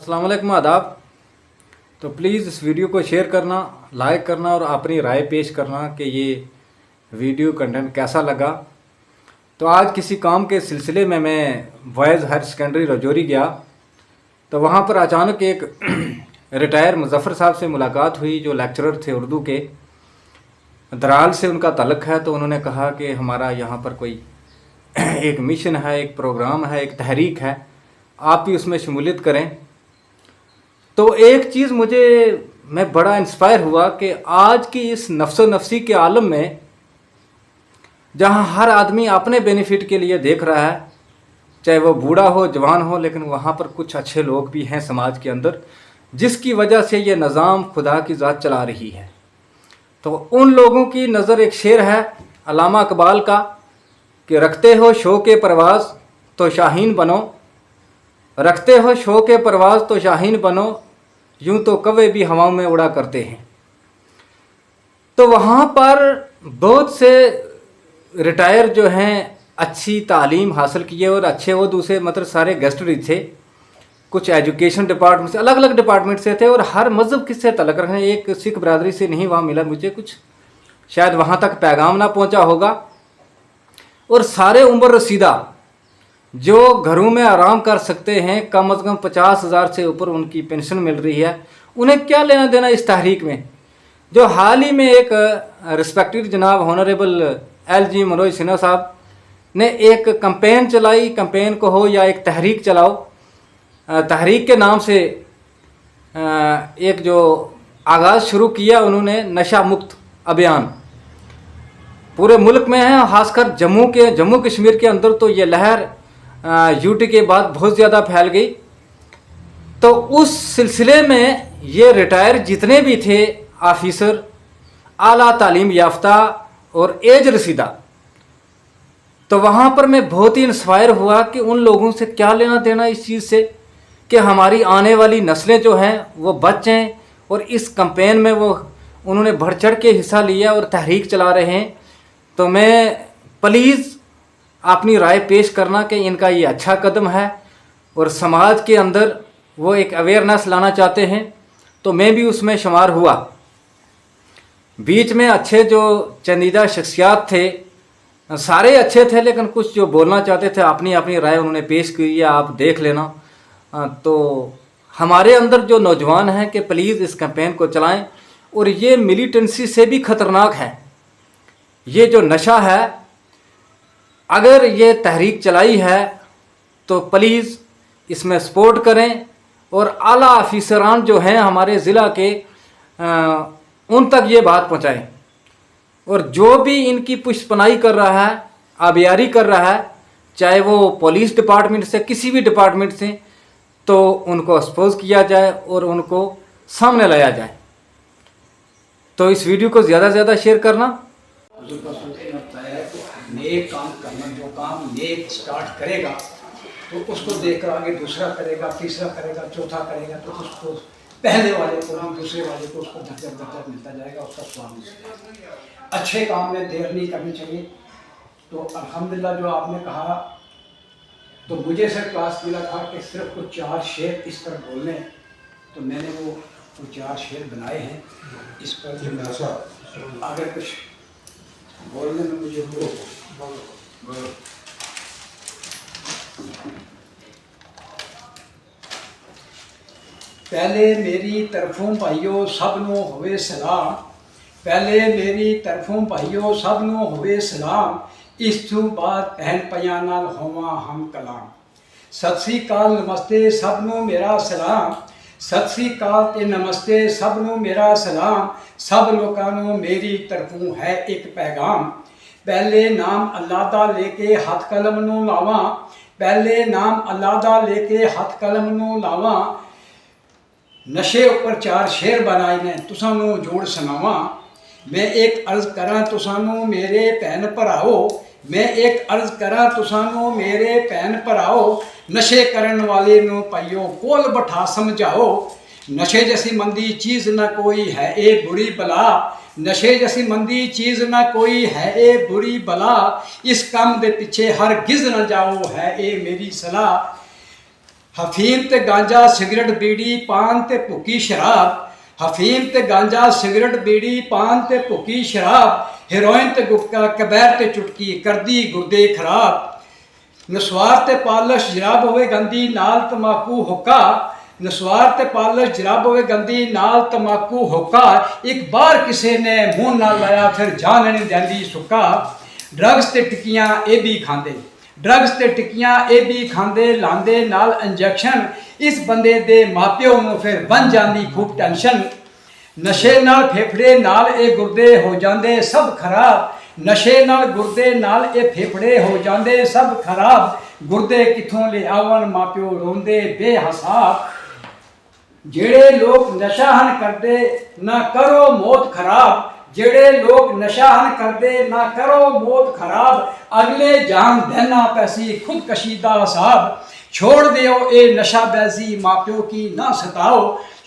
अस्सलाम वालेकुम आदाब। तो प्लीज़ इस वीडियो को शेयर करना, लाइक करना और अपनी राय पेश करना कि ये वीडियो कंटेंट कैसा लगा। तो आज किसी काम के सिलसिले में मैं बॉयज़ हायर सेकेंडरी रजौरी गया, तो वहाँ पर अचानक एक रिटायर मुजफ़्फ़र साहब से मुलाकात हुई जो लेक्चरर थे उर्दू के। दराल से उनका तल्लुक़ है, तो उन्होंने कहा कि हमारा यहाँ पर कोई एक मिशन है, एक प्रोग्राम है, एक तहरीक है, आप भी उसमें शमूलियत करें। तो एक चीज़ मैं बड़ा इंस्पायर हुआ कि आज की इस नफ्सो नफ्सी के आलम में जहाँ हर आदमी अपने बेनिफिट के लिए देख रहा है, चाहे वो बूढ़ा हो जवान हो, लेकिन वहाँ पर कुछ अच्छे लोग भी हैं समाज के अंदर जिसकी वजह से ये निज़ाम खुदा की ज़ात चला रही है। तो उन लोगों की नज़र एक शेर है अल्लामा इकबाल का कि रखते हो शौक़ परवाज़ तो शाहीन बनो, रखते हो शौक़ परवाज़ तो शाहीन बनो, यूं तो कौवे भी हवाओं में उड़ा करते हैं। तो वहाँ पर बहुत से रिटायर जो हैं अच्छी तालीम हासिल किए और अच्छे वो दूसरे मतलब सारे गेस्ट भी थे, कुछ एजुकेशन डिपार्टमेंट से, अलग अलग डिपार्टमेंट से थे और हर मज़हब किससे तल्लुक़ रखते हैं। एक सिख बरदरी से नहीं वहाँ मिला मुझे, कुछ शायद वहाँ तक पैगाम ना पहुँचा होगा। और सारे उम्र रसीदा जो घरों में आराम कर सकते हैं, कम अज़ कम 50,000 से ऊपर उनकी पेंशन मिल रही है, उन्हें क्या लेना देना इस तहरीक में। जो हाल ही में एक रिस्पेक्टेड जनाब ऑनरेबल LG मनोज सिन्हा साहब ने एक कैंपेन चलाई, कैंपेन को हो या एक तहरीक चलाओ, तहरीक के नाम से एक जो आगाज़ शुरू किया उन्होंने, नशा मुक्त अभियान पूरे मुल्क में है, खासकर जम्मू कश्मीर के अंदर तो ये लहर यूटी के बाद बहुत ज़्यादा फैल गई। तो उस सिलसिले में ये रिटायर जितने भी थे ऑफिसर, आला तालीम याफ्ता और एज रसीदा, तो वहाँ पर मैं बहुत ही इंस्पायर हुआ कि उन लोगों से क्या लेना देना इस चीज़ से कि हमारी आने वाली नस्लें जो हैं वो बचें। और इस कैंपेन में उन्होंने बढ़ चढ़ के हिस्सा लिया और तहरीक चला रहे हैं। तो मैं प्लीज़ अपनी राय पेश करना कि इनका ये अच्छा कदम है और समाज के अंदर वो एक अवेयरनेस लाना चाहते हैं, तो मैं भी उसमें शुमार हुआ। बीच में अच्छे जो चंदीदा शख्सियात थे, सारे अच्छे थे, लेकिन कुछ जो बोलना चाहते थे अपनी अपनी राय उन्होंने पेश की है, आप देख लेना। तो हमारे अंदर जो नौजवान हैं कि प्लीज़ इस कैंपेन को चलाएं। और ये मिलिटेंसी से भी ख़तरनाक है, ये जो नशा है, अगर ये तहरीक चलाई है तो प्लीज़ इसमें सपोर्ट करें और आला ऑफिसरान जो हैं हमारे ज़िला के उन तक ये बात पहुँचाएं। और जो भी इनकी पुष्पनाई कर रहा है, आबियारी कर रहा है, चाहे वो पुलिस डिपार्टमेंट से, किसी भी डिपार्टमेंट से, तो उनको एक्सपोज किया जाए और उनको सामने लाया जाए। तो इस वीडियो को ज़्यादा से ज़्यादा शेयर करना। नेक काम करना, जो काम नेक स्टार्ट करेगा तो उसको देखकर आगे दूसरा करेगा, तीसरा करेगा, चौथा करेगा, तो उसको पहले वाले को भी, दूसरे वाले को उसको दर्जा मिलता जाएगा, उसका स्वागत। अच्छे काम में देर नहीं करनी चाहिए। तो अल्हम्दुलिल्लाह जो आपने कहा, तो मुझे सर क्लास मिला था कि सिर्फ कुछ 4 शेर इस पर बोलने, तो मैंने वो 4 शेर बनाए हैं इस पर। अगर कुछ बोलने में मुझे पहले मेरी तरफों भाइयों सबनों होवे सलाम, पहले मेरी तरफों भाइयों सबनों होवे सलाम, इस तू बाद पहन पया नाल होवा हम कलाम। सत श्री अकाल नमस्ते सबनों मेरा सलाम, सत श्री अकाल ते नमस्ते सबनों मेरा सलाम, सब लोगों नूं मेरी तरफों है एक पैगाम। पहले नाम अल्लाह दा लेके हथ कलम नूं लावां, पहले नाम अल्लाह दा लेके हथ कलम नूं लावां, नशे उपर 4 शेर बनाए ने तुसां नूं जोड़ सुनावां। मैं एक अर्ज करा तुसां नूं मेरे भैन भराओ, मैं एक अर्ज करा तुसां नूं मेरे भैन भराओ, नशे करन वाले नूं भाइयों कोल बिठा समझाओ। नशे जैसी मंदी चीज़ न कोई है ए बुरी बला, नशे जैसी मंदी चीज़ न कोई है ए बुरी बला, इस काम दे पीछे हरगिज़ न जाओ है ए मेरी सलाह। हफीम ते गांजा सिगरट बीड़ी पान ते भुक्की शराब हफीम ते गांजा सिगरट बीड़ी पान ते भुक्की शराब हेरोइन ते गुटका कबैर ते चुटकी करदी गुर्दे खराब नसवार ते पालश जराब होवे गंदी नाल तमाकू हुक्का नसवार ते पालश जराब होवे गंदी नाल तमाकू हुक्का एक बार किसी ने मुंह ना लाया फिर जान नहीं देंदी सुक्का ड्रग्स ते टिक्कियां ये भी खांदे ड्रग्स ते टिक्कियां ये भी खांदे लांदे नाल इंजैक्शन इस बंदे दे मापिओ नूं फिर बन जांदी खूब टेंशन नशे नाल फेफड़े नाल ये गुर्दे हो जांदे सब खराब नशे नाल गुर्दे नाल ये फेफड़े हो जांदे सब खराब गुर्दे किथों ले आवन मापिओ रोंदे बेहिसाब जेड़े लोग नशा हन करदे ना करो मौत खराब जेड़े लोग नशा हन करदे ना करो मौत खराब अगले जान देना पैसी खुदकशी दा हिसाब छोड़ दियो ए नशाबाजी मापियो की ना सताओ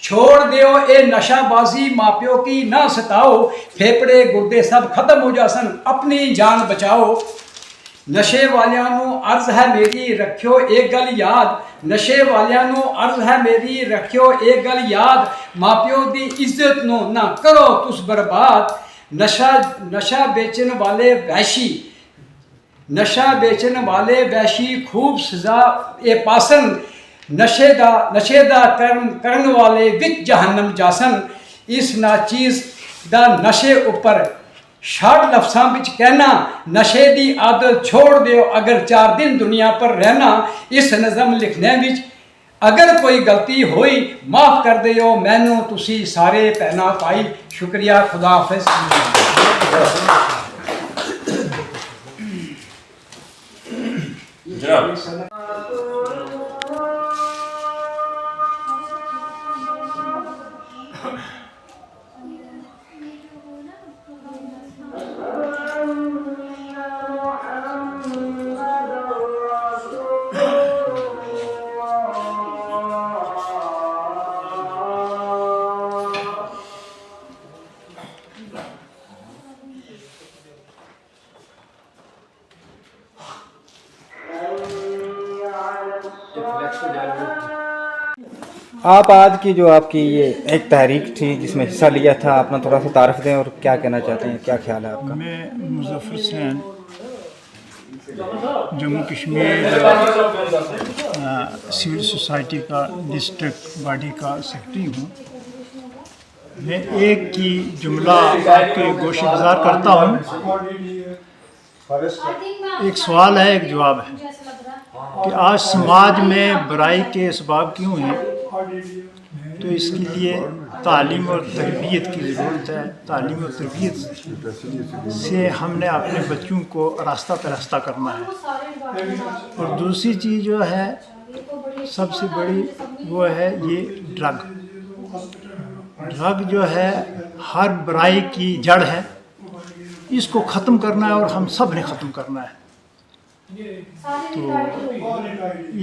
छोड़ दियो ए नशाबाजी मापियो की ना सताओ फेफड़े गुर्दे सब खत्म हो जासन अपनी जान बचाओ नशे वालियां नूं अर्ज है मेरी रखियो एक गल याद नशे वालियां नूं अर्ज है मेरी रखियो एक गल याद मापियो दी इज्जत नूं ना करो तुस बर्बाद नशा बेचन वाले वैशी नशा बेचन वाले वैशी खूब सजा ए पासन नशे दा करन वाले विच जहन्नम जासन इस नाचीज दा नशे उपर शार्ट लफ्सां विच कहना नशे दी आदत छोड़ दियो अगर 4 दिन दुनिया पर रहना इस नज़म लिखने विच अगर कोई गलती हुई माफ़ कर दियो मैनू तुसी सारे भैना भाई शुक्रिया खुदा हाफिज़ आप आज की जो आपकी ये एक तहरीक थी जिसमें हिस्सा लिया था अपना थोड़ा सा तारफ़ दें और क्या कहना चाहते हैं क्या ख्याल है आपका। मैं मुज़फ़्फ़र हुसैन जम्मू कश्मीर सिविल सोसाइटी का डिस्ट्रिक्ट बॉडी का सेक्रेटरी हूँ। मैं एक की जुमला आपके गोश गुजार करता हूँ। एक सवाल है एक जवाब है कि आज समाज में बुराई के असबाब क्यों हैं, तो इसके लिए तालीम और तरबियत की ज़रूरत है। तालीम और तरबियत से हमने अपने बच्चों को रास्ता पे रास्ता करना है। और दूसरी चीज़ जो है सबसे बड़ी वो है ये ड्रग जो है हर बुराई की जड़ है। इसको ख़त्म करना है और हम सब ने ख़त्म करना है। तो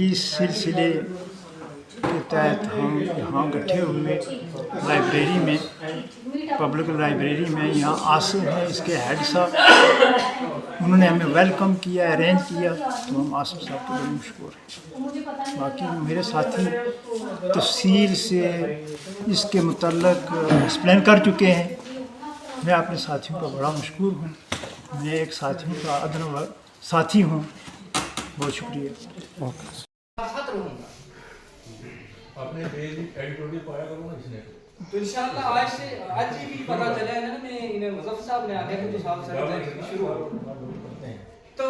इस सिलसिले के तहत हम यहाँ इकट्ठे हुए लाइब्रेरी में, पब्लिक लाइब्रेरी में। यहाँ आसिफ हैं इसके हेड साहब, उन्होंने हमें वेलकम किया, अरेंज किया, तो हम आसिफ साहब को बड़े मशहूर हैं। बाकी मेरे साथी तफसील से इसके मुतल्लक एक्सप्लेन कर चुके हैं। मैं अपने साथियों का बड़ा मशहूर हूँ। मैं एक साथियों का अदना साथी हूँ। बहुत शुक्रिया। आपने एडिटोरियल पाया करो ना इसने तो इंशाल्लाह आज ही भी पता चला है ना। मैं इन्हें मुज़फ़्फ़र साहब ने आगे तो साहब से शुरू हो तो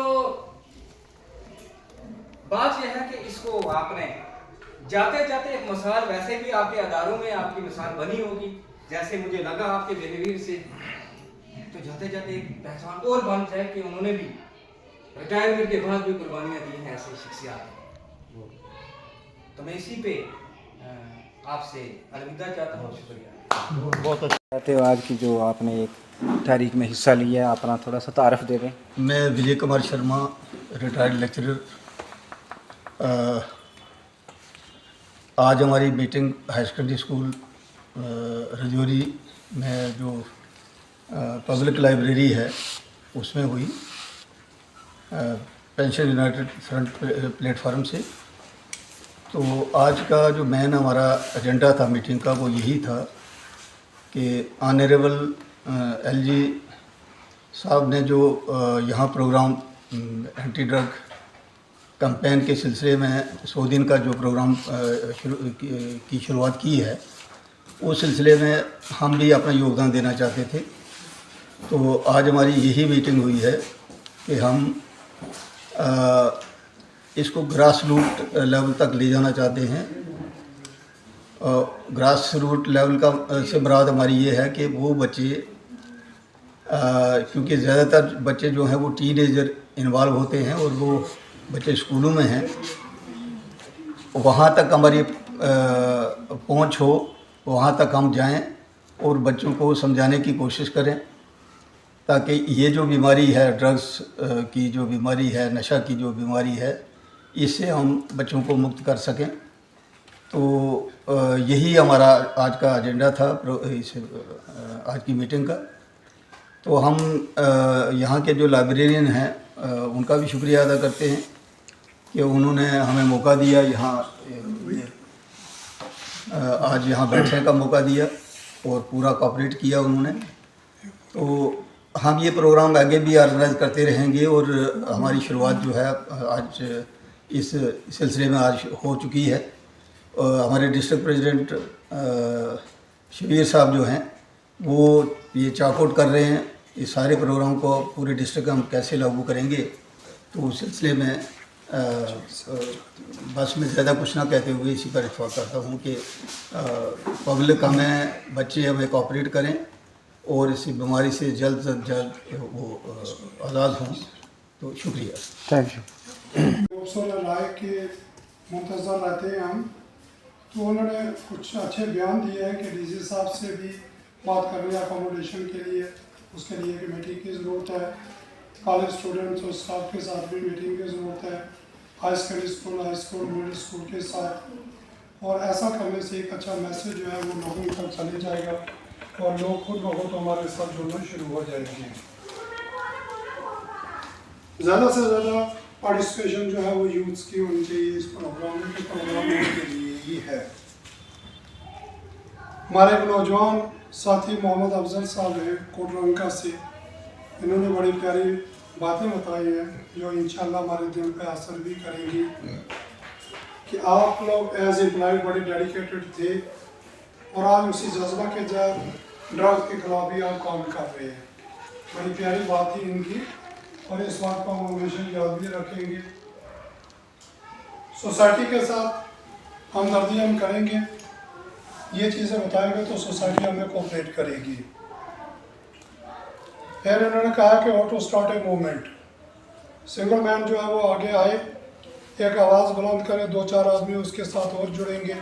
बात यह है कि इसको आपने जाते जाते एक मिसाल, वैसे भी आपके अदारों में आपकी मिसाल बनी होगी, जैसे मुझे लगा आपके बिहेवियर से, तो जाते जाते एक पहचान और बन जाए कि उन्होंने भी रिटायरमेंट के बाद भी कुर्बानियाँ दी हैं ऐसे शख्सियात। तो मैं इसी पे आपसे अलविदा चाहता हूँ। शुक्रिया। बहुत अच्छा कहते हो आज की जो आपने एक तारीख में हिस्सा लिया है, अपना थोड़ा सा तारफ़ दे दें। मैं विजय कुमार शर्मा, रिटायर्ड लेक्चरर। आज हमारी meeting high secondary school Rajouri में जो पब्लिक लाइब्रेरी है उसमें हुई, पेंशन यूनाइटेड फ्रंट प्लेटफार्म से। तो आज का जो मेन हमारा एजेंडा था मीटिंग का वो यही था कि ऑनरेबल LG साहब ने जो यहाँ प्रोग्राम एंटी ड्रग कैंपेन के सिलसिले में 100 दिन का जो प्रोग्राम की शुरुआत की है, उस सिलसिले में हम भी अपना योगदान देना चाहते थे। तो आज हमारी यही मीटिंग हुई है कि हम इसको ग्रास रूट लेवल तक ले जाना चाहते हैं। ग्रास रूट लेवल का से मुराद हमारी ये है कि वो बच्चे, क्योंकि ज़्यादातर बच्चे जो हैं वो टीनेजर इन्वॉल्व होते हैं और वो बच्चे स्कूलों में हैं, वहाँ तक हमारी पहुँच हो, वहाँ तक हम जाएं और बच्चों को समझाने की कोशिश करें ताकि ये जो बीमारी है, ड्रग्स की जो बीमारी है, नशा की जो बीमारी है, इससे हम बच्चों को मुक्त कर सकें। तो यही हमारा आज का एजेंडा था आज की मीटिंग का। तो हम यहाँ के जो लाइब्रेरियन हैं उनका भी शुक्रिया अदा करते हैं कि उन्होंने हमें मौका दिया, आज यहाँ बैठने का मौका दिया और पूरा कोऑपरेट किया उन्होंने। तो हम ये प्रोग्राम आगे भी ऑर्गेनाइज करते रहेंगे और हमारी शुरुआत जो है आज इस सिलसिले में आज हो चुकी है। हमारे डिस्ट्रिक्ट प्रेसिडेंट शबीर साहब जो हैं वो ये चाकआउट कर रहे हैं इस सारे प्रोग्राम को पूरे डिस्ट्रिक्ट में हम कैसे लागू करेंगे। तो उस सिलसिले में बस मैं ज़्यादा कुछ ना कहते हुए इसी पर इत्फाक करता हूँ कि पब्लिक हमें, बच्चे हमें कोऑपरेट करें और इसी बीमारी से जल्द से जल्द वो आज़ाद हों। तो शुक्रिया, थैंक यू। प्रोफेसर राय के मुंतज़र रहते हैं हम। तो उन्होंने कुछ अच्छे बयान दिए हैं कि डीसी साहब से भी बात करने अकोमोडेशन के लिए, उसके लिए एक मीटिंग की ज़रूरत है। कॉलेज स्टूडेंट्स और स्टाफ के साथ भी मीटिंग की ज़रूरत है, high secondary school, high school, middle school के साथ। और ऐसा करने से एक अच्छा मैसेज जो है वो लोगों तक चले जाएगा और लोग खुद ब खुद हमारे साथ जुड़ना शुरू हो जाएंगे। ज़्यादा से ज़्यादा पार्टिसिपेशन जो है वो यूथ्स की होनी चाहिए इस प्रोग्राम में, प्रोग्राम के लिए ही है। हमारे एक नौजवान साथी मोहम्मद अफजल साहब हैं कोटरंका से, इन्होंने बड़ी प्यारी बातें बताई हैं जो इंशाल्लाह हमारे दिल पे असर भी करेंगी कि आप लोग एज एम्प्लॉय बड़े डेडिकेटेड थे और आज उसी जज्बा के जब ड्रग्स के खिलाफ भी आप काम कर रहे हैं। बड़ी प्यारी बात थी इनकी और इस बात को हम हमेशा याद भी रखेंगे। सोसाइटी के साथ हमदर्दी हम करेंगे, ये चीज़ें बताएंगे तो सोसाइटी हमें कोऑपरेट करेगी। फिर उन्होंने कहा कि how to start a movement. Single man जो है वो आगे आए, एक आवाज़ बुलंद करे, 2-4 आदमी उसके साथ और जुड़ेंगे,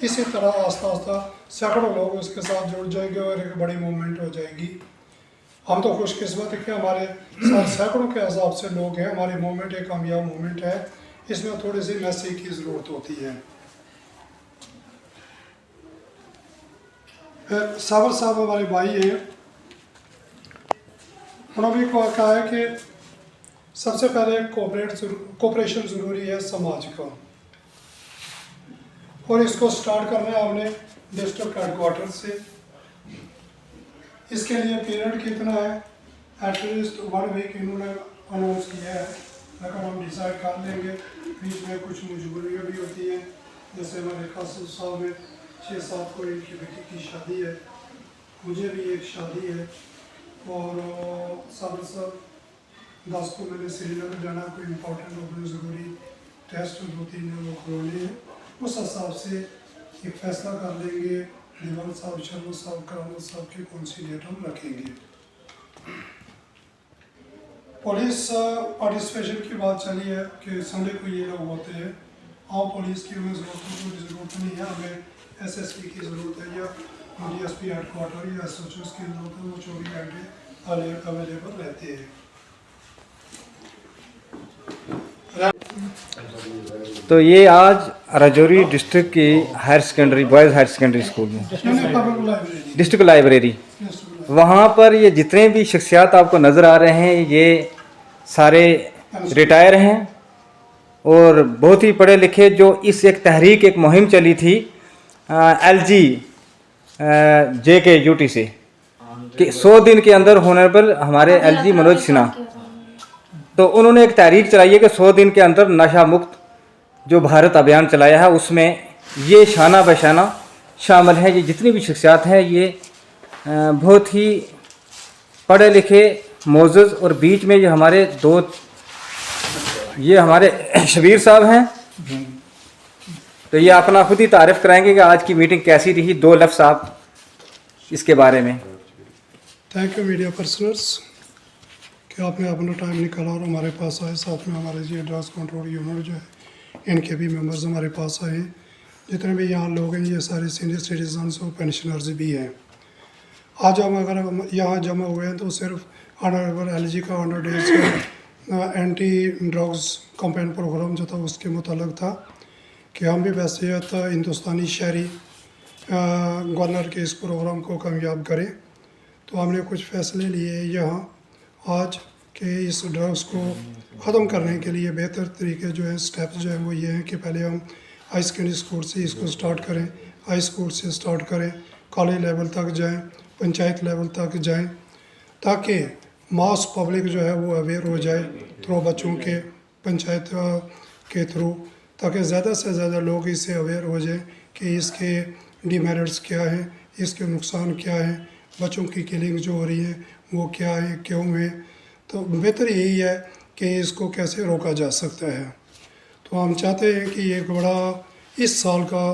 इसी तरह आस्ता आस्ता सैकड़ों लोग उसके साथ जुड़ जाएंगे और एक बड़ी मूवमेंट हो जाएगी। हम तो खुशकिस्मत है कि हमारे साथ सैकड़ों के हिसाब से लोग हैं। हमारी मूवमेंट एक कामयाब मूवमेंट है, इसमें थोड़ी सी मैसेज की ज़रूरत होती है। फिर साबर साहब हमारे भाई हैं, उन्होंने भी कहा है कि सबसे पहले कोऑपरेशन ज़रूरी है समाज का, और इसको स्टार्ट करना है हमने डिस्ट्रिक्ट हेडक्वार्टर से। इसके लिए पीरियड कितना है, एटलीस्ट 1 वीक इन्होंने अनाउंस किया है, लेकिन हम डिसाइड कर लेंगे। बीच में कुछ मजबूरियाँ भी होती हैं, जैसे हमारे कासिम साहब में 6-7 को इनकी बेटी की शादी है, मुझे भी एक शादी है, और साबर साहब 10 को मैंने श्रीनगर जाना, कोई इम्पोर्टेंट अपने ज़रूरी टेस्ट 2-3 वो करवाने हैं। उस हिसाब से एक फ़ैसला कर लेंगे दीवान साहब, शर्मा साहब, करामत साहब की कौन सी डेट हम रखेंगे। पुलिस पार्टिसिपेशन की बात चली है कि संडे को ये लोग होते हैं। हाँ, पुलिस की हमें ज़रूरत नहीं है, हमें SSP की ज़रूरत है या DSP हेडक्वार्टर या SHO की ज़रूरत है, वो 24 घंटे अवेलेबल रहते हैं। तो ये आज राजौरी डिस्ट्रिक्ट की higher secondary, boys higher secondary school में डिस्ट्रिक्ट लाइब्रेरी, वहाँ पर ये जितने भी शख्सियात आपको नज़र आ रहे हैं ये सारे रिटायर हैं और बहुत ही पढ़े लिखे, जो इस एक तहरीक, एक मुहिम चली थी LG JK UT से कि 100 दिन के अंदर होनरेबल हमारे LG मनोज सिन्हा, तो उन्होंने एक तहरीक चलाई है कि 100 दिन के अंदर नशा मुक्त जो भारत अभियान चलाया है, उसमें ये शाना बशाना शामिल है। ये जितनी भी शख्सियात हैं ये बहुत ही पढ़े लिखे, मोअज़्ज़ज़, और बीच में ये हमारे हमारे शबीर साहब हैं, तो ये अपना खुद ही तारीफ़ कराएंगे कि आज की मीटिंग कैसी रही। 2 लफ्ज़ आप इसके बारे में। थैंक यू मीडिया पर्सनर्स कि आपने अपना टाइम निकाला और हमारे पास आए। साथ में हमारे ये ड्रग्स कंट्रोल यूनिट जो है, इनके भी मेंबर्स हमारे पास आए हैं। जितने भी यहाँ लोग हैं ये सारे सीनियर सिटीजन्स और पेंशनर्स भी हैं। आज हम अगर यहाँ जमा हुए हैं तो सिर्फ ऑनरेबल LG का 100 डेज का एंटी ड्रग्स कैंपेन प्रोग्राम जो था उसके मुताल्लिक था कि हम भी वैसियत हिंदुस्तानी शहरी गवर्नर के इस प्रोग्राम को कामयाब करें। तो हमने कुछ फैसले लिए यहाँ आज कि इस ड्रग्स को ख़त्म करने के लिए बेहतर तरीके जो है, स्टेप्स जो है वो ये हैं कि पहले हम हाई सेकेंडरी स्कूल से इसको स्टार्ट करें, हाई स्कूल से स्टार्ट करें, कॉलेज लेवल तक जाएं, पंचायत लेवल तक जाएं, ताकि मास पब्लिक जो है वो अवेयर हो जाए थ्रू बच्चों के पंचायत के थ्रू, ताकि ज़्यादा से ज़्यादा लोग इससे अवेयर हो जाए कि इसके डिमेरिट्स क्या हैं, इसके नुकसान क्या हैं, बच्चों की किलिंग जो हो रही है वो क्या है, क्यों है। तो बेहतर यही है कि इसको कैसे रोका जा सकता है। तो हम चाहते हैं कि एक बड़ा इस साल का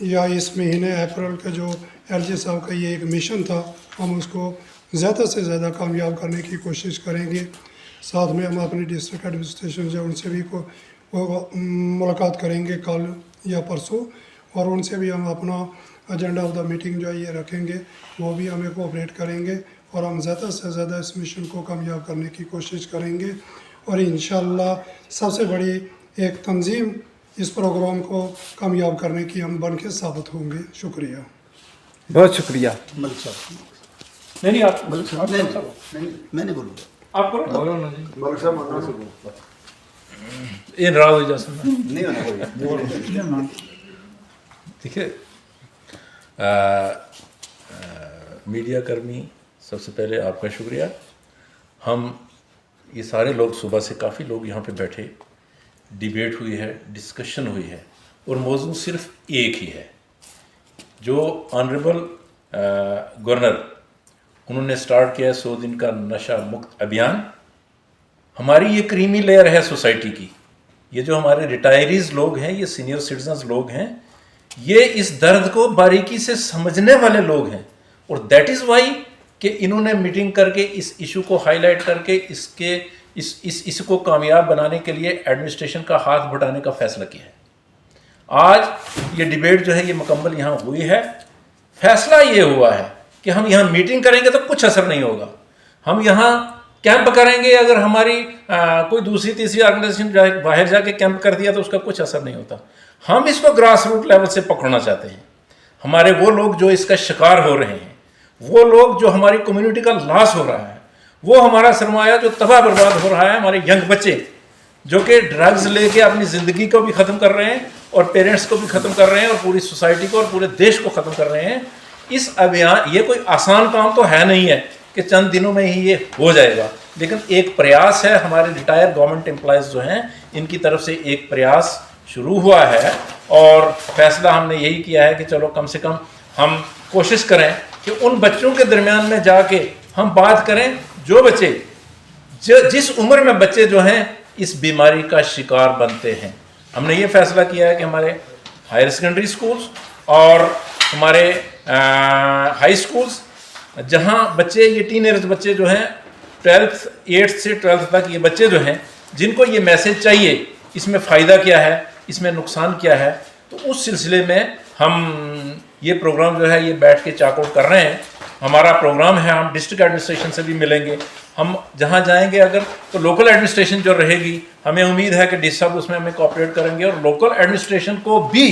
या इस महीने अप्रैल का जो LG साहब का ये एक मिशन था, हम उसको ज़्यादा से ज़्यादा कामयाब करने की कोशिश करेंगे। साथ में हम अपने डिस्ट्रिक्ट एडमिनिस्ट्रेशन जो उनसे भी मुलाकात करेंगे कल या परसों, और उनसे भी हम अपना एजेंडा ऑफ द मीटिंग जो है ये रखेंगे, वो भी हमें कोऑपरेट करेंगे और हम ज़्यादा से ज़्यादा इस मिशन को कामयाब करने की कोशिश करेंगे। और इंशाअल्लाह सबसे बड़ी एक तंजीम इस प्रोग्राम को कामयाब करने की हम बन के साबित होंगे। शुक्रिया, बहुत शुक्रिया। मलिक साहब, नहीं आप मलिक साहब, नहीं, मैं नहीं बोलूँगा। आप करो, बोलो ना जी। ये नाराज हो जा सकता नहीं होना देखिए, मीडिया कर्मी, सबसे पहले आपका शुक्रिया। हम ये सारे लोग सुबह से काफ़ी लोग यहाँ पे बैठे, डिबेट हुई है, डिस्कशन हुई है, और मौजू सिर्फ एक ही है जो ऑनरेबल गवर्नर उन्होंने स्टार्ट किया है 100 दिन का नशा मुक्त अभियान। हमारी ये क्रीमी लेयर है सोसाइटी की, ये जो हमारे रिटायरीज लोग हैं, ये सीनियर सिटीजन्स लोग हैं, ये इस दर्द को बारीकी से समझने वाले लोग हैं। और दैट इज़ वाई कि इन्होंने मीटिंग करके इस इशू को हाईलाइट करके इस इशू को कामयाब बनाने के लिए एडमिनिस्ट्रेशन का हाथ बढ़ाने का फैसला किया है। आज ये डिबेट जो है ये मुकम्मल यहाँ हुई है। फैसला ये हुआ है कि हम यहाँ मीटिंग करेंगे तो कुछ असर नहीं होगा, हम यहाँ कैंप करेंगे, अगर हमारी कोई दूसरी तीसरी ऑर्गेनाइजेशन बाहर जाके कैंप कर दिया तो उसका कुछ असर नहीं होता। हम इसको ग्रास रूट लेवल से पकड़ना चाहते हैं। हमारे वो लोग जो इसका शिकार हो रहे हैं, वो लोग जो हमारी कम्युनिटी का लॉस हो रहा है, वो हमारा सरमाया जो तबाह बर्बाद हो रहा है, हमारे यंग बच्चे जो कि ड्रग्स लेके अपनी ज़िंदगी को भी ख़त्म कर रहे हैं और पेरेंट्स को भी ख़त्म कर रहे हैं और पूरी सोसाइटी को और पूरे देश को ख़त्म कर रहे हैं। इस अभियान, ये कोई आसान काम तो है नहीं है कि चंद दिनों में ही ये हो जाएगा, लेकिन एक प्रयास है। हमारे रिटायर्ड गवर्नमेंट एम्प्लॉयज़ जो हैं, इनकी तरफ से एक प्रयास शुरू हुआ है और फैसला हमने यही किया है कि चलो कम से कम हम कोशिश करें कि उन बच्चों के दरमियान में जाके हम बात करें जो बच्चे जिस उम्र में बच्चे जो हैं इस बीमारी का शिकार बनते हैं। हमने ये फैसला किया है कि हमारे हायर सेकेंडरी स्कूल्स और हमारे हाई स्कूल्स, जहाँ बच्चे ये टीनेज बच्चे जो हैं 8th से 12th तक, ये बच्चे जो हैं जिनको ये मैसेज चाहिए इसमें फ़ायदा क्या है, इसमें नुकसान क्या है, तो उस सिलसिले में हम ये प्रोग्राम जो है ये बैठ के चाकआउट कर रहे हैं। हमारा प्रोग्राम है, हम डिस्ट्रिक्ट एडमिनिस्ट्रेशन से भी मिलेंगे, हम जहाँ जाएंगे अगर तो लोकल एडमिनिस्ट्रेशन जो रहेगी, हमें उम्मीद है कि डीसी साहब उसमें हमें कोऑपरेट करेंगे और लोकल एडमिनिस्ट्रेशन को भी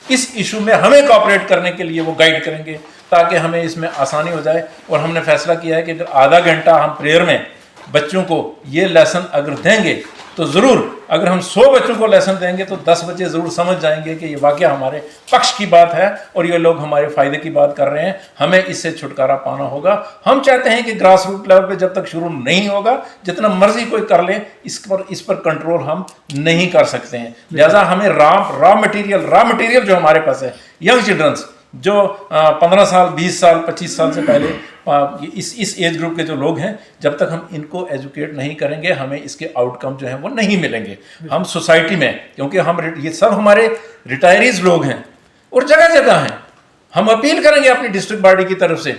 इस इशू में हमें कोऑपरेट करने के लिए वो गाइड करेंगे ताकि हमें इसमें आसानी हो जाए। और हमने फैसला किया है कि अगर आधा घंटा हम प्रेयर में बच्चों को ये लेसन अगर देंगे तो ज़रूर, अगर हम 100 बच्चों को लेसन देंगे तो 10 बच्चे ज़रूर समझ जाएंगे कि ये वाकया हमारे पक्ष की बात है और ये लोग हमारे फ़ायदे की बात कर रहे हैं, हमें इससे छुटकारा पाना होगा। हम चाहते हैं कि ग्रास रूट लेवल पे जब तक शुरू नहीं होगा, जितना मर्जी कोई कर ले, इस पर कंट्रोल हम नहीं कर सकते हैं। लिहाजा हमें रॉ मटेरियल जो हमारे पास है, यंग चिल्ड्रंस जो 15 साल 20 साल 25 साल से पहले इस एज ग्रुप के जो लोग हैं, जब तक हम इनको एजुकेट नहीं करेंगे हमें इसके आउटकम जो हैं वो नहीं मिलेंगे। हम सोसाइटी में, क्योंकि हम ये सब हमारे रिटायरीज लोग हैं और जगह जगह हैं, हम अपील करेंगे अपनी डिस्ट्रिक्ट बॉडी की तरफ से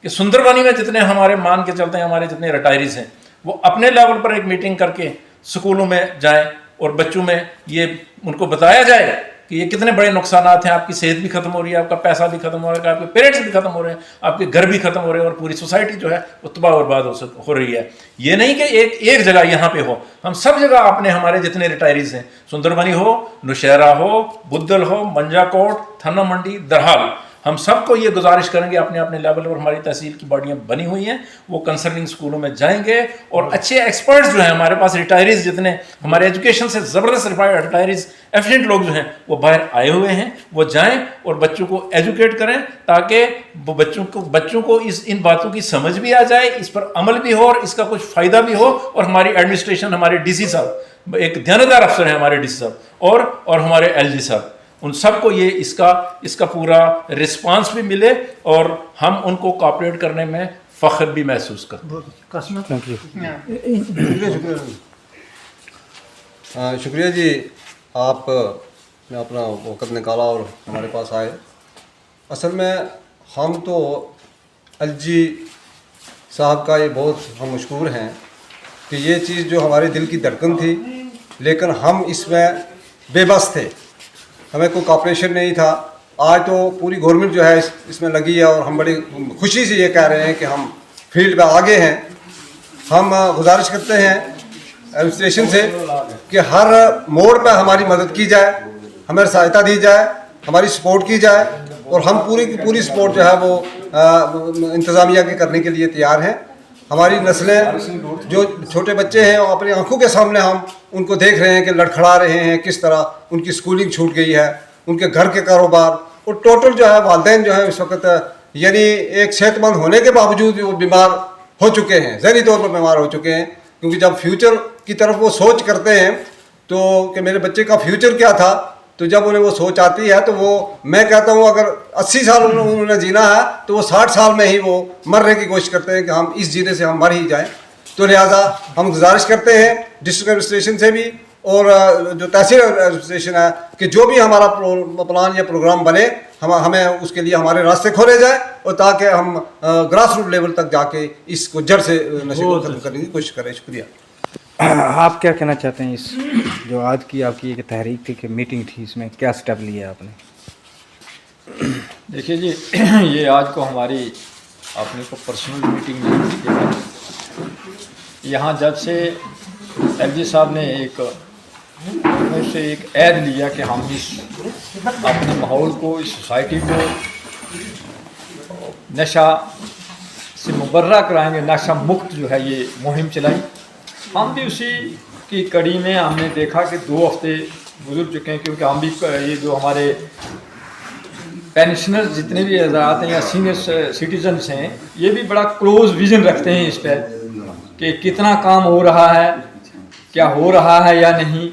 कि सुंदरबनी में जितने हमारे मान के चलते हैं हमारे जितने रिटायरीज हैं, वो अपने लेवल पर एक मीटिंग करके स्कूलों में जाएं और बच्चों में ये उनको बताया जाए कि ये कितने बड़े नुकसानात हैं, आपकी सेहत भी खत्म हो रही है, आपका पैसा भी खत्म हो रहा है, आपके पेरेंट्स भी खत्म हो रहे हैं, आपके घर भी खत्म हो रहे हैं और पूरी सोसाइटी जो है वो तबाह बर्बाद हो रही है। ये नहीं कि एक जगह यहाँ पे हो, हम सब जगह अपने हमारे जितने रिटायरीज हैं, सुंदरबनी हो, नौशहरा हो, बुद्धल हो, मंजाकोट, थन्ना मंडी, दरहाल, हम सबको ये गुजारिश करेंगे अपने अपने लेवल पर, हमारी तहसील की बॉडियाँ बनी हुई हैं, वो कंसर्निंग स्कूलों में जाएंगे और अच्छे एक्सपर्ट्स जो हैं हमारे पास, रिटायरीज जितने हमारे एजुकेशन से ज़बरदस्त रिटायरीज एफिशिएंट लोग जो हैं वो बाहर आए हुए हैं, वो जाएं और बच्चों को एजुकेट करें ताकि वो बच्चों को इन बातों की समझ भी आ जाए, इस पर अमल भी हो और इसका कुछ फ़ायदा भी हो। और हमारी एडमिनिस्ट्रेशन, हमारे DC साहब, एक ध्यानदार अफसर हैं हमारे DC साहब और हमारे LG साहब, उन सबको ये इसका पूरा रिस्पांस भी मिले और हम उनको कोऑपरेट करने में फ़ख्र भी महसूस करते हैं। शुक्रिया जी, आपने अपना वक़्त निकाला और हमारे पास आए। असल में हम तो LG साहब का ये बहुत हम मशकूर हैं कि ये चीज़ जो हमारे दिल की धड़कन थी, लेकिन हम इसमें बेबस थे, हमें कोई कॉपरेशन नहीं था। आज तो पूरी गवर्नमेंट जो है इसमें लगी है और हम बड़ी खुशी से ये कह रहे हैं कि हम फील्ड में आगे हैं। हम गुजारिश करते हैं एडमिनिस्ट्रेशन से कि हर मोड़ पर हमारी मदद की जाए, हमें सहायता दी जाए, हमारी सपोर्ट की जाए और हम पूरी की पूरी सपोर्ट जो है वो इंतज़ामिया के करने के लिए तैयार हैं। हमारी नस्लें जो छोटे बच्चे हैं और अपनी आंखों के सामने हम उनको देख रहे हैं कि लड़खड़ा रहे हैं, किस तरह उनकी स्कूलिंग छूट गई है, उनके घर के कारोबार और टोटल जो है वालिदैन जो है इस वक्त यानी एक सेहतमंद होने के बावजूद वो बीमार हो चुके हैं, ज़हनी तौर पर बीमार हो चुके हैं। क्योंकि जब फ्यूचर की तरफ वो सोच करते हैं तो कि मेरे बच्चे का फ्यूचर क्या था, तो जब उन्हें वो सोच आती है तो वो, मैं कहता हूँ अगर 80 साल उन्होंने जीना है तो वो 60 साल में ही वो मरने की कोशिश करते हैं कि हम इस जीने से हम मर ही जाएं। तो लिहाजा हम गुजारिश करते हैं डिस्ट्रिक्ट एडमिनिस्ट्रेशन से भी और जो तहसील एडमिनिस्ट्रेशन है कि जो भी हमारा प्लान या प्रोग्राम बने हमें उसके लिए हमारे रास्ते खोले जाए और ताकि हम ग्रास रूट लेवल तक जाके इसको जड़ से नशे को खत्म करने की कोशिश करें। शुक्रिया। आप क्या कहना चाहते हैं इस जो आज की आपकी एक तहरीक थी कि मीटिंग थी, इसमें क्या स्टेप लिया आपने? देखिए जी, ये आज को हमारी अपने को पर्सनल मीटिंग नहीं थी। यहाँ जब से LG साहब ने एक ऐड लिया कि हम इस अपने माहौल को, इस सोसाइटी को नशा से मुबर्रा कराएंगे, नशा मुक्त जो है ये मुहिम चलाई। हम भी उसी की कड़ी में हमने देखा कि 2 हफ्ते गुजर चुके हैं, क्योंकि हम भी ये जो हमारे पेंशनर जितने भी हजरात हैं या सीनियर सिटीजन्स हैं, ये भी बड़ा क्लोज विजन रखते हैं इस पर कि कितना काम हो रहा है, क्या हो रहा है या नहीं।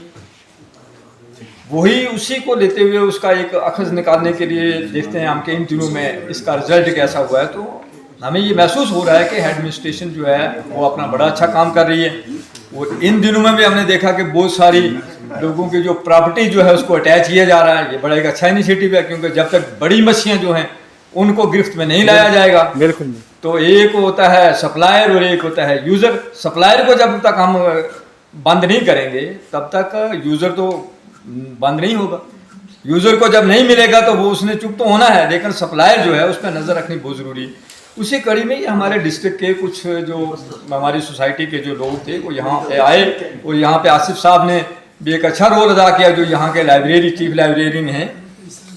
वही उसी को लेते हुए उसका एक अखज़ निकालने के लिए देखते हैं हम कि इन दिनों में इसका रिजल्ट कैसा हुआ है। तो हमें ये महसूस हो रहा है कि एडमिनिस्ट्रेशन जो है वो अपना बड़ा अच्छा काम कर रही है। और इन दिनों में भी हमने देखा कि बहुत सारी लोगों की जो प्रॉपर्टी जो है उसको अटैच किया जा रहा है। ये बड़ा एक अच्छा इनिशिएटिव है, क्योंकि जब तक बड़ी मछलियाँ जो हैं उनको गिरफ्त में नहीं लाया जाएगा। बिल्कुल। तो एक होता है सप्लायर और एक होता है यूज़र। सप्लायर को जब तक हम बंद नहीं करेंगे तब तक यूज़र तो बंद नहीं होगा। यूज़र को जब नहीं मिलेगा तो वो उसने चुप तो होना है, लेकिन सप्लायर जो है उस पर नज़र रखनी बहुत ज़रूरी है। उसी कड़ी में ये हमारे डिस्ट्रिक्ट के कुछ जो हमारी सोसाइटी के जो लोग थे वो यहाँ पे आए और यहाँ पे आसिफ साहब ने भी एक अच्छा रोल अदा किया, जो यहाँ के लाइब्रेरी चीफ लाइब्रेरियन हैं।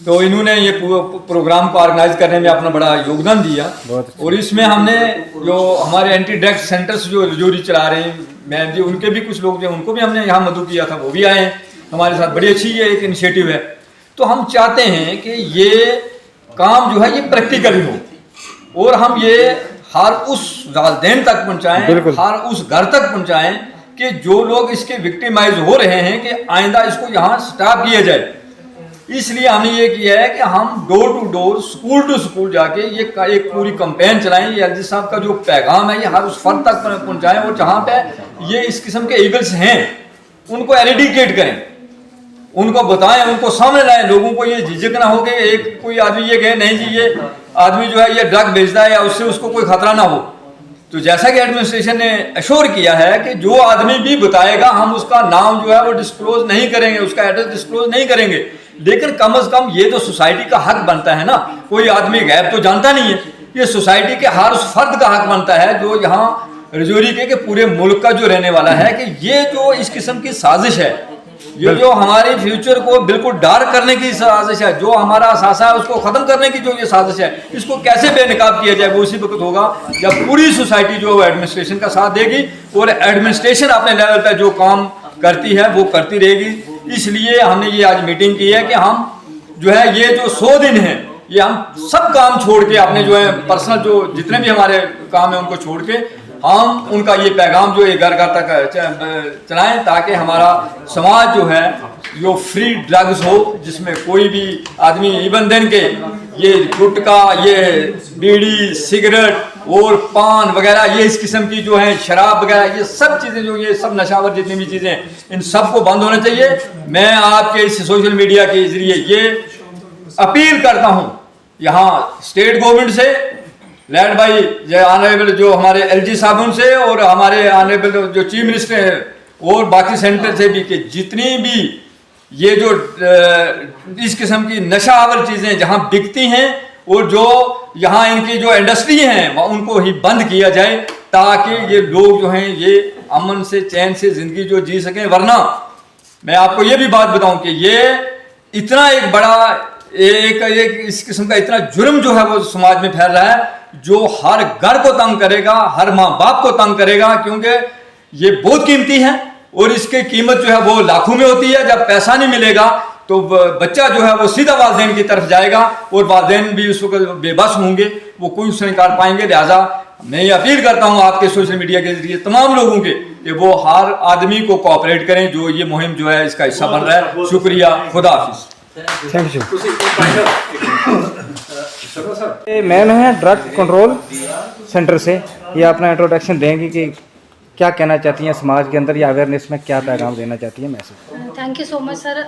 तो इन्होंने ये प्रोग्राम को ऑर्गेनाइज करने में अपना बड़ा योगदान दिया। और इसमें हमने जो हमारे एंटी ड्रग्स सेंटर्स जो रजौरी चला रहे हैं, मैं जी उनके भी कुछ लोग जो उनको भी हमने यहाँ मदद किया था, वो भी आए हैं हमारे साथ। बड़ी अच्छी ये एक इनिशिएटिव है। तो हम चाहते हैं कि ये काम जो है ये प्रैक्टिकली हो और हम ये हर उस वालिदैन तक पहुँचाएँ, हर उस घर तक पहुँचाएँ कि जो लोग इसके विक्टिमाइज हो रहे हैं कि आइंदा इसको यहाँ स्टॉप किया जाए। इसलिए हमने ये किया है कि हम door to door, school to school जाके ये एक पूरी कैंपेन चलाएं। ये एलजी साहब का जो पैगाम है ये हर उस फर्द तक पहुंचाएं और जहाँ पे ये इस किस्म के ईगल्स हैं उनको एरेडिकेट करें, उनको बताएं, उनको सामने लाएं। लोगों को ये झिझक ना हो कि एक कोई आदमी ये कहे नहीं जी ये आदमी जो है ये ड्रग बेचता है या उससे उसको कोई खतरा ना हो। तो जैसा कि एडमिनिस्ट्रेशन ने अश्योर किया है कि जो आदमी भी बताएगा हम उसका नाम जो है वो डिस्क्लोज नहीं करेंगे, उसका एड्रेस डिस्क्लोज नहीं करेंगे, लेकिन कम से कम ये तो सोसाइटी का हक बनता है ना। कोई आदमी गैब तो जानता नहीं है, ये सोसाइटी के हर उस फर्द का हक बनता है जो यहाँ रजौरी के पूरे मुल्क का जो रहने वाला है कि ये जो इस किस्म की साजिश है, ये जो हमारे फ्यूचर को बिल्कुल डार्क करने की साजिश है, जो हमारा असासा है उसको खत्म करने की जो ये साजिश है, इसको कैसे बेनकाब किया जाए वो उसी वक्त होगा जब पूरी सोसाइटी जो एडमिनिस्ट्रेशन का साथ देगी और एडमिनिस्ट्रेशन अपने लेवल पर जो काम करती है वो करती रहेगी। इसलिए हमने ये आज मीटिंग की है कि हम जो है ये जो 100 दिन है ये हम सब काम छोड़ के अपने जो है पर्सनल जो जितने भी हमारे काम है उनको छोड़ के हम उनका ये पैगाम जो ये घर घर तक चलाएं ताकि हमारा समाज जो है जो फ्री ड्रग्स हो, जिसमें कोई भी आदमी इवन दिन के ये गुटखा, ये बीड़ी, सिगरेट और पान वगैरह ये इस किस्म की जो है शराब वगैरह ये सब चीज़ें जो ये सब नशावर जितनी भी चीज़ें इन सब को बंद होना चाहिए। मैं आपके इस सोशल मीडिया के जरिए ये अपील करता हूँ यहाँ स्टेट गवर्नमेंट से, लेड बाई जो ऑनरेबल जो हमारे एलजी साहब उनसे और हमारे ऑनरेबल जो चीफ मिनिस्टर है और बाकी सेंटर से भी कि जितनी भी ये जो इस किस्म की नशावर चीज़ें जहाँ बिकती हैं और जो यहाँ इनकी जो इंडस्ट्री हैं उनको ही बंद किया जाए ताकि ये लोग जो हैं ये अमन से चैन से ज़िंदगी जो जी सकें। वरना मैं आपको ये भी बात बताऊं कि ये इतना एक बड़ा एक इस किस्म का इतना जुर्म जो है वो समाज में फैल रहा है जो हर घर को तंग करेगा, हर माँ बाप को तंग करेगा, क्योंकि ये बहुत कीमती है और इसकी कीमत जो है वो लाखों में होती है। जब पैसा नहीं मिलेगा तो बच्चा जो है वो सीधा वालिदैन की तरफ जाएगा और वालिदैन भी उस वक्त बेबस होंगे, वो कोई उससे निकाल पाएंगे। लिहाजा मैं ये अपील करता हूँ आपके सोशल मीडिया के जरिए तमाम लोगों के कि वो हर आदमी को कोऑपरेट करें जो ये मुहिम जो है इसका हिस्सा बन रहा है। शुक्रिया, खुदा हाफिज़। Thank you. मैम है ड्रग कंट्रोल सेंटर से, ये अपना इंट्रोडक्शन देंगी कि क्या कहना चाहती हैं समाज के अंदर या अवेयरनेस में क्या पैगाम देना चाहती हैं message. Thank you so much sir.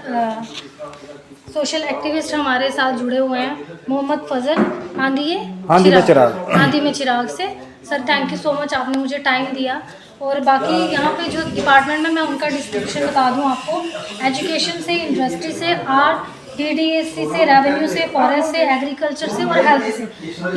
Social activist हमारे साथ जुड़े हुए हैं मोहम्मद फजल आंधी में चिराग से। Sir thank you so much, आपने मुझे टाइम दिया। और बाकी यहाँ पे जो डिपार्टमेंट में मैं उनका डिस्क्रिप्शन बता दूँ आपको, एजुकेशन से, इंडस्ट्री से, आर्ट, DDSC से, रेवेन्यू से, फॉरेस्ट से, एग्रीकल्चर से और हेल्थ से,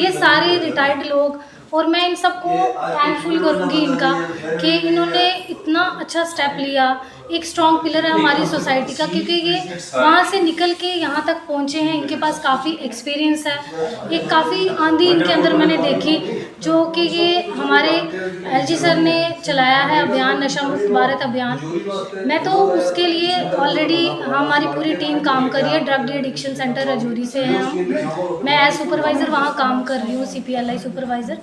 ये सारे रिटायर्ड लोग। और मैं इन सबको थैंकफुल करूँगी इनका कि इन्होंने इतना अच्छा स्टेप लिया। एक स्ट्रॉन्ग पिलर है हमारी सोसाइटी का, क्योंकि ये वहाँ से निकल के यहाँ तक पहुँचे हैं। इनके पास काफ़ी एक्सपीरियंस है, एक काफ़ी आंधी इनके अंदर मैंने देखी, जो कि ये हमारे LG सर ने चलाया है अभियान, नशा मुक्त भारत अभियान। मैं तो उसके लिए ऑलरेडी हमारी पूरी टीम काम कर रही है। Drug de addiction centre Rajouri से हैं हम, मैं एज सुपरवाइज़र वहाँ काम कर रही हूँ, CPLI सुपरवाइज़र।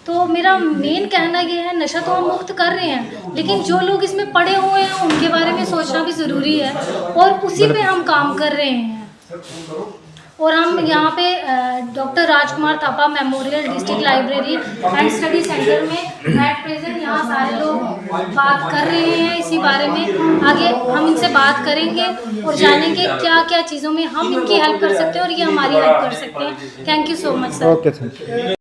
तो मेरा मेन कहना ये है, नशा तो हम मुक्त कर रहे हैं, लेकिन जो लोग इसमें पड़े हुए हैं उनके बारे में सोचना भी ज़रूरी है और उसी पे हम काम कर रहे हैं। और हम यहाँ पे doctor Rajkumar Thapa memorial district library and study centre में एट प्रेजेंट यहाँ सारे लोग बात कर रहे हैं इसी बारे में। आगे हम इनसे बात करेंगे और जानेंगे क्या क्या चीज़ों में हम इनकी हेल्प कर सकते हैं और ये हमारी हेल्प कर सकते हैं। Thank you so much sir. Okay, thank you.